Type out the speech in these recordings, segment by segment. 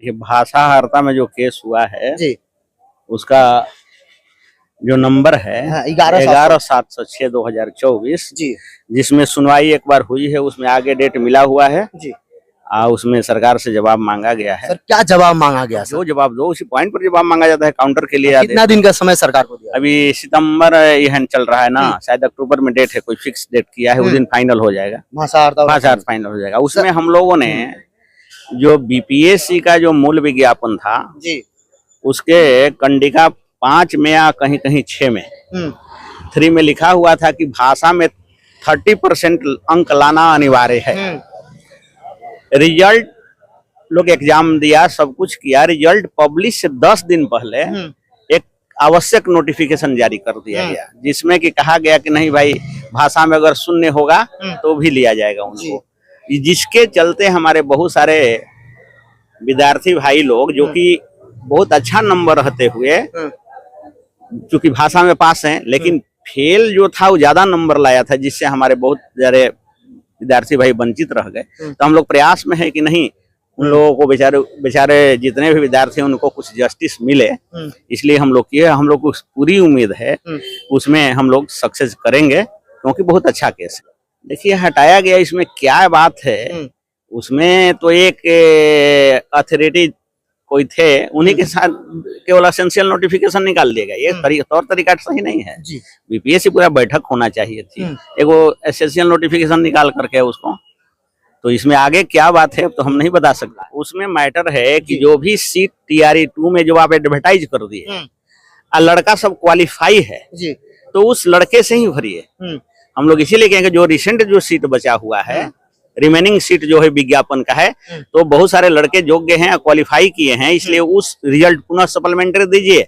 ये भाषा हरता में जो केस हुआ है जी उसका जो नंबर है हाँ, 11,706/2024 जी जिसमें सुनवाई एक बार हुई है, उसमें आगे डेट मिला हुआ है। जी उसमें सरकार से जवाब मांगा गया है। सर क्या जवाब मांगा गया सर? जो जवाब दो उसी पॉइंट पर जवाब मांगा जाता है। काउंटर के लिए कितना दिन का समय सरकार को दिया? अभी सितंबर यह चल रहा है ना, शायद अक्टूबर में डेट है, कोई फिक्स डेट किया है, उस दिन फाइनल हो जाएगा, भाषा फाइनल हो जाएगा। उसमें हम लोगों ने जो बीपीएससी का जो मूल विज्ञापन था जी उसके कंडिका 5 में या कहीं कहीं 6 में 3 में लिखा हुआ था कि भाषा में 30% अंक लाना अनिवार्य है। रिजल्ट लोग एग्जाम दिया, सब कुछ किया, रिजल्ट पब्लिश से 10 दिन पहले एक आवश्यक नोटिफिकेशन जारी कर दिया गया जिसमें कि कहा गया कि नहीं भाई, भाषा में अगर शून्य होगा तो भी लिया जाएगा उनको। जिसके चलते हमारे बहुत सारे विद्यार्थी भाई लोग जो कि बहुत अच्छा नंबर रहते हुए चूंकि भाषा में पास हैं, लेकिन फेल जो था वो ज्यादा नंबर लाया था, जिससे हमारे बहुत सारे विद्यार्थी भाई वंचित रह गए। तो हम लोग प्रयास में है कि नहीं, उन लोगों को बेचारे जितने भी विद्यार्थी हैं उनको कुछ जस्टिस मिले, इसलिए हम लोग किए। हम लोग को पूरी उम्मीद है उसमें हम लोग सक्सेस करेंगे, क्योंकि बहुत अच्छा केस है। देखिए, हटाया गया इसमें क्या बात है, उसमें तो एक अथॉरिटी कोई थे, उन्हीं के साथ केवल एसेंशियल नोटिफिकेशन निकाल दिया गया। ये तौर तरीका सही नहीं है। बीपीएससी पूरा बैठक होना चाहिए थी, एक वो एसेंशियल नोटिफिकेशन निकाल करके उसको। तो इसमें आगे क्या बात है तो हम नहीं बता सकते। उसमें मैटर है कि जो भी सीट TRE 2 में जो आप एडवर्टाइज कर दिए और लड़का सब क्वालिफाई है तो उस लड़के से ही भरिए। हम लोग इसीलिए कहेंगे जो रिसेंट जो सीट बचा हुआ है, रिमेनिंग सीट जो है विज्ञापन का है, तो बहुत सारे लड़के योग्य हैं, क्वालिफाई किए हैं, इसलिए उस रिजल्ट पुनः सप्लीमेंट्री दीजिए।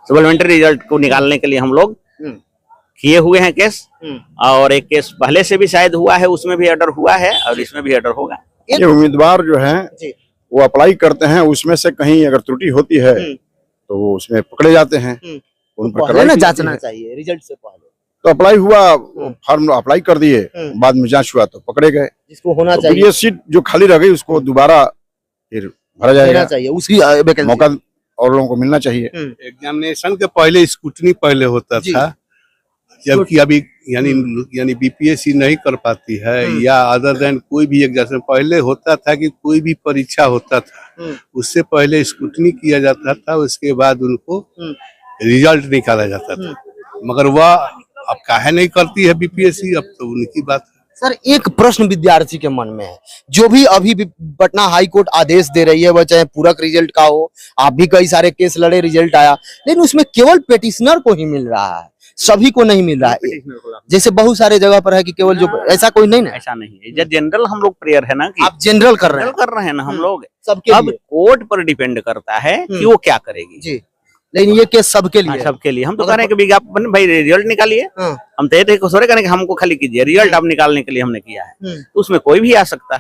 सप्लीमेंट्री रिजल्ट को निकालने के लिए हम लोग किए हुए हैं केस, और एक केस पहले से भी शायद हुआ है, उसमें भी ऑर्डर हुआ है और इसमें भी ऑर्डर होगा। ये उम्मीदवार जो है वो अप्लाई करते हैं, उसमें से कहीं अगर त्रुटि होती है तो वो उसमें पकड़े जाते हैं। उन पर पहले जांचना चाहिए रिजल्ट से पहले। तो अप्लाई हुआ, फॉर्म अप्लाई कर दिए, बाद में जांच हुआ तो पकड़े गए। जिसको होना तो चाहिए, ये सीट जो खाली रह गई उसको दोबारा फिर भरा जाएगा, चाहिए उसी मौका और लोगों को मिलना चाहिए। एग्जामिनेशन के पहले स्क्रूटनी पहले होता था, जबकि अभी यानी बीपीएससी नहीं कर पाती है, या अदर देन कोई भी एग्जाम पहले होता था कि कोई भी परीक्षा होता था उससे पहले स्क्रूटनी किया जाता था, उसके बाद उनको रिजल्ट निकाला जाता था। मगर वह अब काहे नहीं करती है बीपीएससी, अब तो उनकी बात है। सर, एक प्रश्न विद्यार्थी के मन में है, जो भी अभी भी पटना हाई कोर्ट आदेश दे रही है, वह चाहे पूरक रिजल्ट का हो, आप भी कई सारे केस लड़े, रिजल्ट आया, लेकिन उसमें केवल पेटिशनर को ही मिल रहा है, सभी को नहीं मिल रहा है। जैसे बहुत सारे जगह पर है कि केवल जो, ऐसा कोई नहीं ना, ऐसा नहीं है। ये जनरल हम लोग प्रेयर है ना कि आप जनरल कर रहे हैं ना हम लोग, सबके अब कोर्ट पर डिपेंड करता है कि वो क्या करेगी जी। लेकिन ये केस सबके लिए, सबके लिए। हम तो कह रहे हैं कि विज्ञापन भाई रिजल्ट निकालिए, हम तो ये थोड़े करें कि हमको खाली कीजिए, रिजल्ट आप निकालने के लिए हमने किया है, तो उसमें कोई भी आ सकता है।